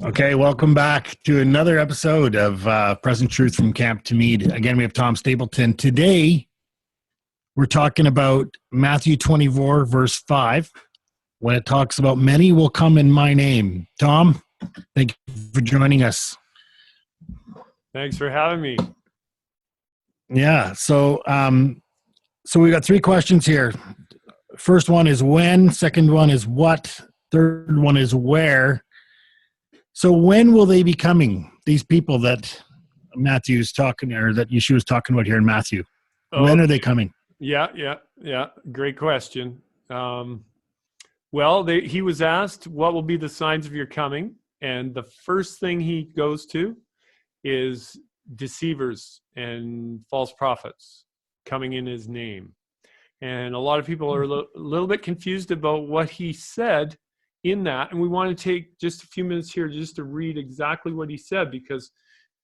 Okay, welcome back to another episode of Present Truth from Camp to Mead. Again, we have Tom Stapleton. Today, we're talking about Matthew 24, verse 5, when it talks about many will come in my name. Tom, thank you for joining us. Thanks for having me. Yeah, so we got three questions here. First one is when, second one is what, third one is where. So when will they be coming, these people that Matthew's talking, or that Yeshua is talking about here in Matthew? When are they coming? Yeah. Great question. He was asked, what will be the signs of your coming? And the first thing he goes to is deceivers and false prophets coming in his name. And a lot of people are a little bit confused about what he said in that. And we want to take just a few minutes here just to read exactly what he said, because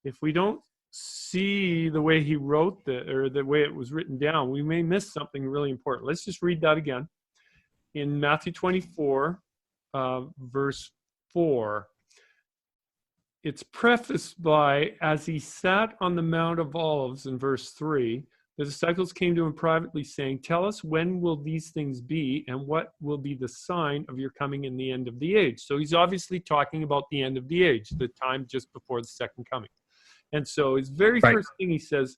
if we don't see the way he wrote or the way it was written down, we may miss something really important. Let's just read that again. In Matthew 24, verse 4, it's prefaced by, as he sat on the Mount of Olives in verse 3, the disciples came to him privately saying, tell us, when will these things be, and what will be the sign of your coming in the end of the age? So he's obviously talking about the end of the age, the time just before the second coming. And so his very first thing he says,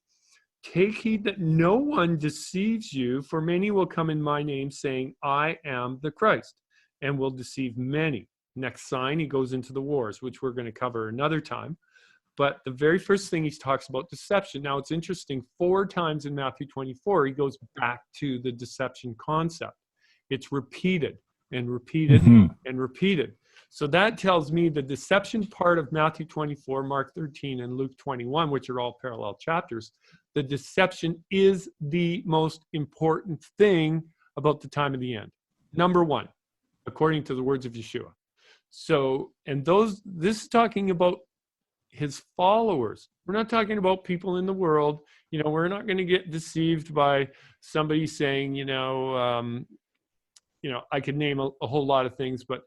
take heed that no one deceives you, for many will come in my name saying, I am the Christ, and will deceive many. Next sign, he goes into the wars, which we're going to cover another time. But the very first thing he talks about deception. Now, it's interesting, 4 times in Matthew 24, he goes back to the deception concept. It's repeated and repeated and repeated. So that tells me the deception part of Matthew 24, Mark 13, and Luke 21, which are all parallel chapters, the deception is the most important thing about the time of the end. Number one, according to the words of Yeshua. So, and this is talking about his followers. We're not talking about people in the world. We're not going to get deceived by somebody saying, I could name a whole lot of things, but,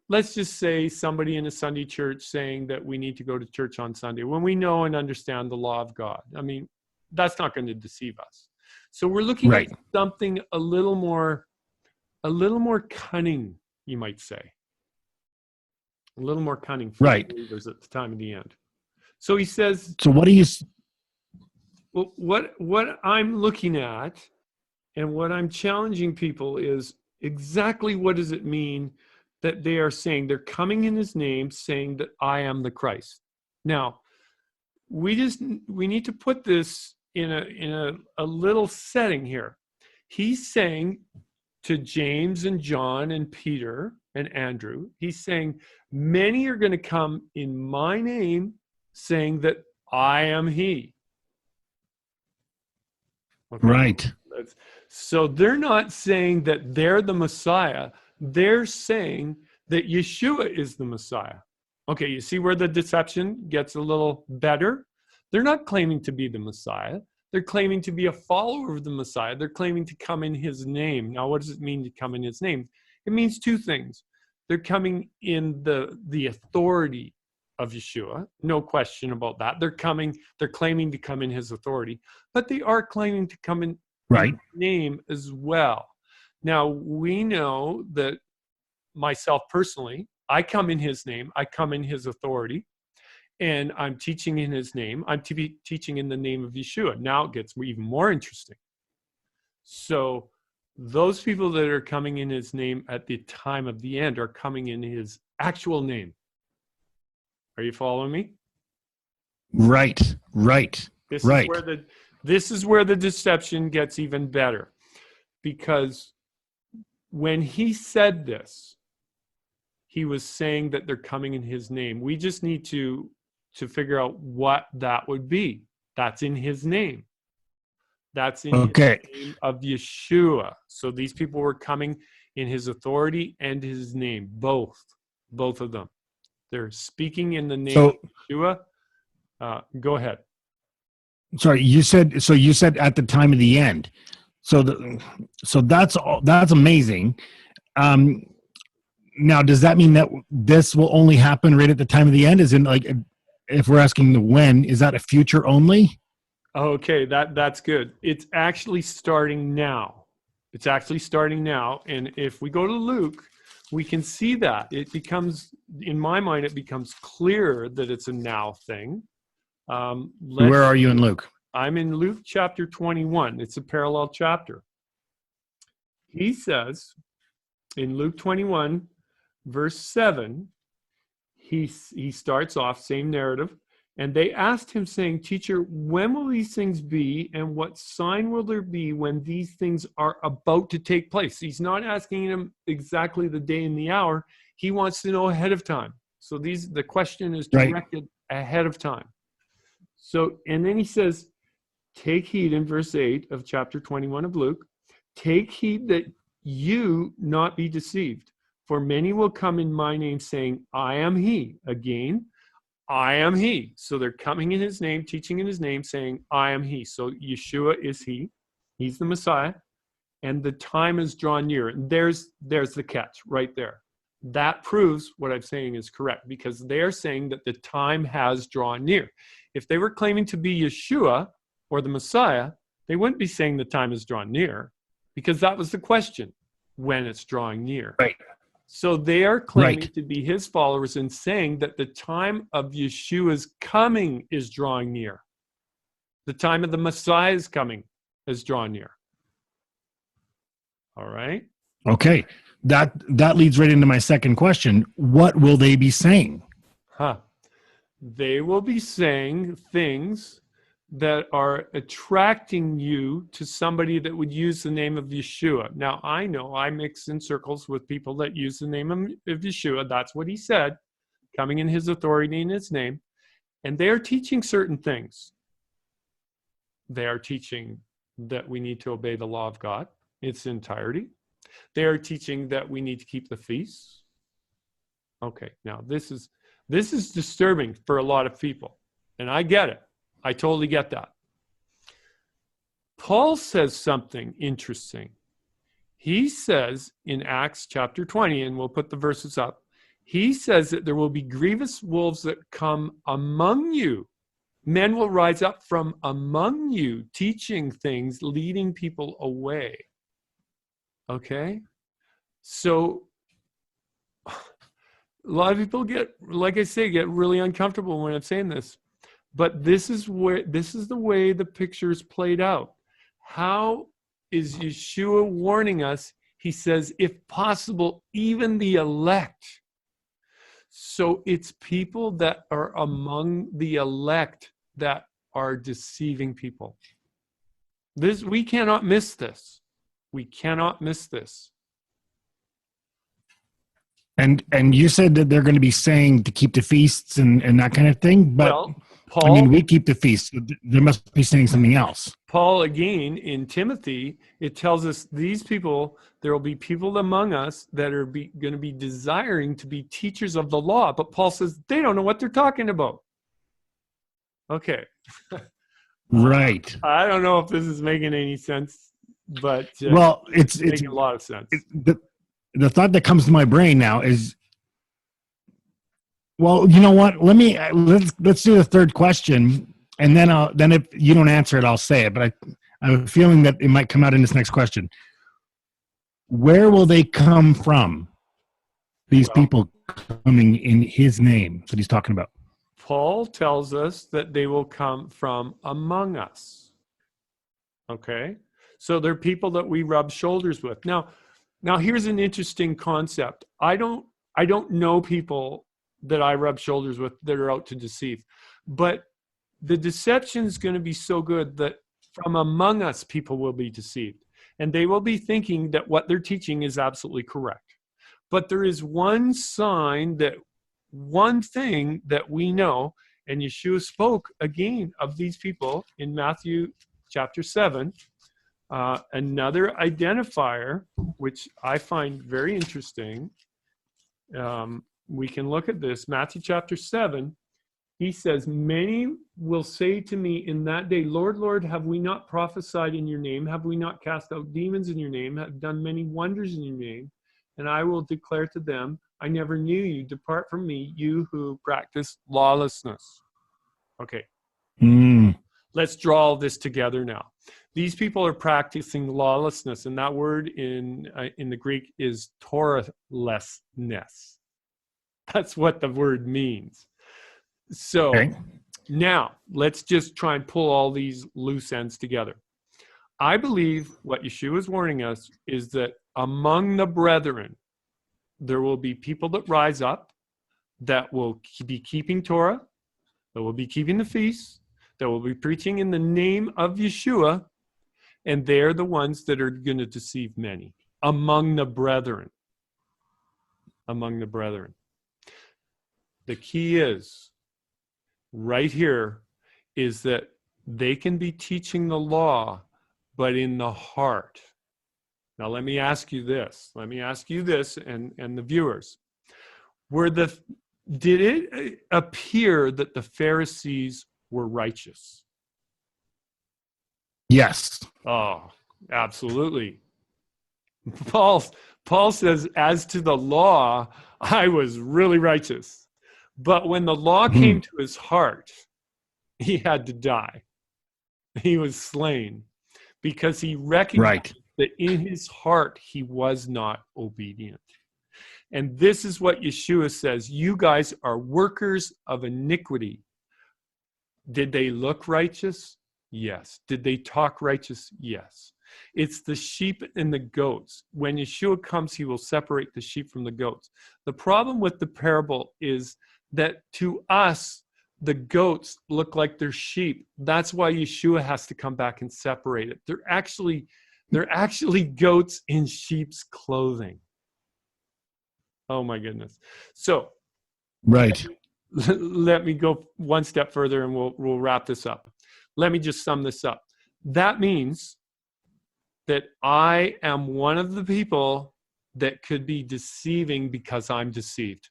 let's just say somebody in a Sunday church saying that we need to go to church on Sunday when we know and understand the law of God. I mean, that's not going to deceive us. So we're looking at something a little more cunning, you might say. A little more cunning for believers at the time of the end. So he says, so what do you... Well, what I'm looking at and what I'm challenging people is exactly what does it mean that they are saying they're coming in his name saying that I am the Christ. Now, we need to put this in a little setting here. He's saying to James and John and Peter and Andrew, he's saying, many are going to come in my name saying that I am he. Okay. Right. So they're not saying that they're the Messiah. They're saying that Yeshua is the Messiah. Okay, you see where the deception gets a little better? They're not claiming to be the Messiah. They're claiming to be a follower of the Messiah. They're claiming to come in his name. Now, what does it mean to come in his name? It means two things. They're coming in the authority of Yeshua. No question about that. They're claiming to come in his authority, but they are claiming to come in his name as well. Now, we know that myself personally, I come in his name. I come in his authority. And I'm teaching in his name. I'm teaching in the name of Yeshua. Now it gets even more interesting. So those people that are coming in his name at the time of the end are coming in his actual name. Are you following me? Right. This is where the deception gets even better. Because when he said this, he was saying that they're coming in his name. We just need to figure out what that would be. That's in his name. That's in his name of Yeshua. So these people were coming in his authority and his name, both of them. They're speaking in the name of Yeshua. Go ahead. Sorry, you said at the time of the end. So that's amazing. Now, does that mean that this will only happen right at the time of the end? Is in like, if we're asking the when, is that a future only? Okay, that's good. It's actually starting now. It's actually starting now. And if we go to Luke, we can see that. It becomes, in my mind, it becomes clearer that it's a now thing. Where are you in Luke? I'm in Luke chapter 21. It's a parallel chapter. He says in Luke 21, verse 7, he starts off, same narrative. And they asked him, saying, Teacher, when will these things be, and what sign will there be when these things are about to take place? He's not asking him exactly the day and the hour. He wants to know ahead of time. So the question is directed ahead of time. So, and then he says, take heed in verse 8 of chapter 21 of Luke, take heed that you not be deceived, for many will come in my name saying, I am he. Again, I am he. So they're coming in his name, teaching in his name, saying, I am he. So Yeshua is he. He's the Messiah. And the time is drawn near. And there's the catch right there. That proves what I'm saying is correct, because they're saying that the time has drawn near. If they were claiming to be Yeshua or the Messiah, they wouldn't be saying the time is drawn near, because that was the question, when it's drawing near. Right. So they are claiming to be his followers and saying that the time of Yeshua's coming is drawing near. The time of the Messiah's coming is drawn near. All right. Okay. That leads right into my second question. What will they be saying? They will be saying things that are attracting you to somebody that would use the name of Yeshua. Now, I know I mix in circles with people that use the name of Yeshua. That's what he said, coming in his authority in his name. And they are teaching certain things. They are teaching that we need to obey the law of God in its entirety. They are teaching that we need to keep the feasts. Okay, now this is disturbing for a lot of people, and I get it. I totally get that. Paul says something interesting. He says in Acts chapter 20, and we'll put the verses up, he says that there will be grievous wolves that come among you. Men will rise up from among you, teaching things, leading people away. Okay? So a lot of people get, like I say, get really uncomfortable when I'm saying this. But this is the way the picture is played out. How is Yeshua warning us? He says, if possible, even the elect. So it's people that are among the elect that are deceiving people. We cannot miss this. We cannot miss this. And you said that they're going to be saying to keep the feasts and that kind of thing, but Well, Paul, we keep the feasts. So they must be saying something else. Paul, again, in Timothy, it tells us these people, there will be people among us that are going to be desiring to be teachers of the law. But Paul says they don't know what they're talking about. Okay. Right. I don't know if this is making any sense, but well, it's making a lot of sense. The thought that comes to my brain now is, well, you know what? Let's do the third question, and then if you don't answer it, I'll say it. But I have a feeling that it might come out in this next question. Where will they come from? These people coming in his name that he's talking about. Paul tells us that they will come from among us. Okay? So they're people that we rub shoulders with. Now here's an interesting concept. I don't know people that I rub shoulders with that are out to deceive. But the deception is going to be so good that from among us, people will be deceived. And they will be thinking that what they're teaching is absolutely correct. But there is one thing that we know, and Yeshua spoke again of these people in Matthew chapter 7. Another identifier, which I find very interesting, we can look at this. Matthew chapter 7, he says, many will say to me in that day, Lord, Lord, have we not prophesied in your name? Have we not cast out demons in your name? Have done many wonders in your name? And I will declare to them, I never knew you. Depart from me, you who practice lawlessness. Okay, let's draw all this together now. These people are practicing lawlessness, and that word in the Greek is Torah-lessness. That's what the word means. So Okay. now let's just try and pull all these loose ends together. I believe what Yeshua is warning us is that among the brethren, there will be people that rise up that will be keeping Torah, that will be keeping the feasts, that will be preaching in the name of Yeshua, and they're the ones that are going to deceive many among the brethren. Among the brethren. The key is, right here, is that they can be teaching the law, but in the heart. Now, let me ask you this. Let me ask you this and the viewers. Did it appear that the Pharisees were righteous? Yes. Oh, absolutely. Paul says, as to the law, I was really righteous. But when the law came to his heart, he had to die. He was slain because he recognized that in his heart he was not obedient. And this is what Yeshua says. You guys are workers of iniquity. Did they look righteous? Yes. Did they talk righteous? Yes. It's the sheep and the goats. When Yeshua comes, he will separate the sheep from the goats. The problem with the parable is that to us, the goats look like they're sheep. That's why Yeshua has to come back and separate it. They're actually goats in sheep's clothing. Oh my goodness. So, let me go one step further and we'll wrap this up. Let me just sum this up. That means that I am one of the people that could be deceiving because I'm deceived.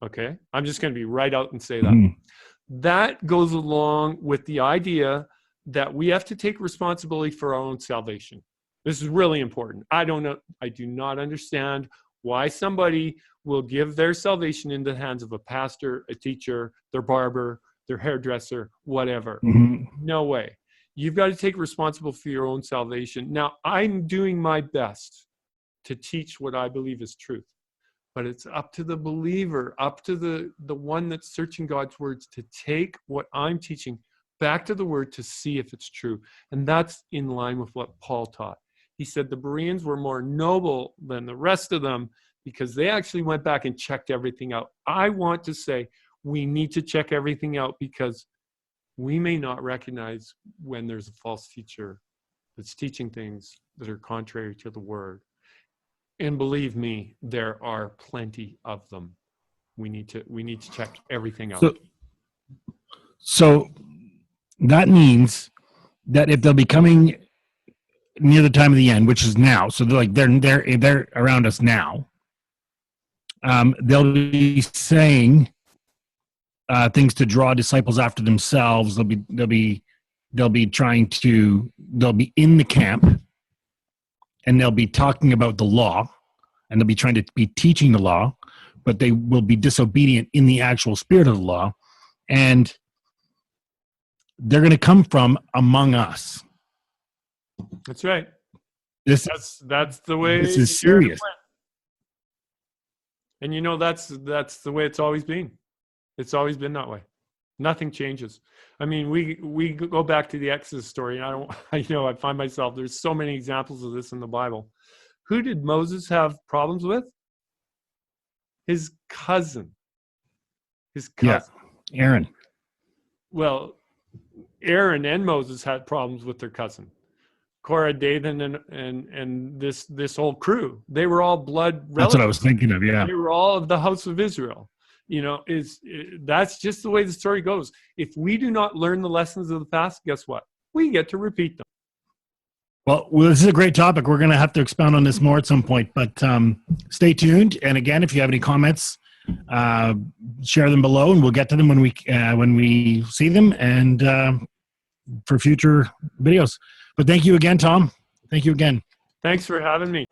Okay? I'm just going to be right out and say that. That goes along with the idea that we have to take responsibility for our own salvation. This is really important. I do not understand why somebody will give their salvation into the hands of a pastor, a teacher, their barber, their hairdresser, whatever. No way. You've got to take responsibility for your own salvation. Now, I'm doing my best to teach what I believe is truth. But it's up to the believer, up to the one that's searching God's words to take what I'm teaching back to the word to see if it's true. And that's in line with what Paul taught. He said the Bereans were more noble than the rest of them because they actually went back and checked everything out. I want to say we need to check everything out because we may not recognize when there's a false teacher that's teaching things that are contrary to the word. And believe me, there are plenty of them. We need to check everything out. So that means that if they'll be coming near the time of the end, which is now, so they're around us now. They'll be saying things to draw disciples after themselves. They'll be in the camp, and they'll be talking about the law, and they'll be trying to be teaching the law, but they will be disobedient in the actual spirit of the law, and they're going to come from among us. That's right. That's the way. This is serious. And that's the way it's always been. It's always been that way. Nothing changes. I mean, we go back to the Exodus story, and I find myself, there's so many examples of this in the Bible. Who did Moses have problems with? His cousin. Yeah, Aaron. Well, Aaron and Moses had problems with their cousin. Korah, Dathan, and this whole crew. They were all blood relatives. That's what I was thinking of, yeah. They were all of the house of Israel. That's just the way the story goes. If we do not learn the lessons of the past, guess what? We get to repeat them. Well, this is a great topic. We're going to have to expound on this more at some point, but stay tuned. And again, if you have any comments, share them below, and we'll get to them when we see them and for future videos. But thank you again, Tom. Thank you again. Thanks for having me.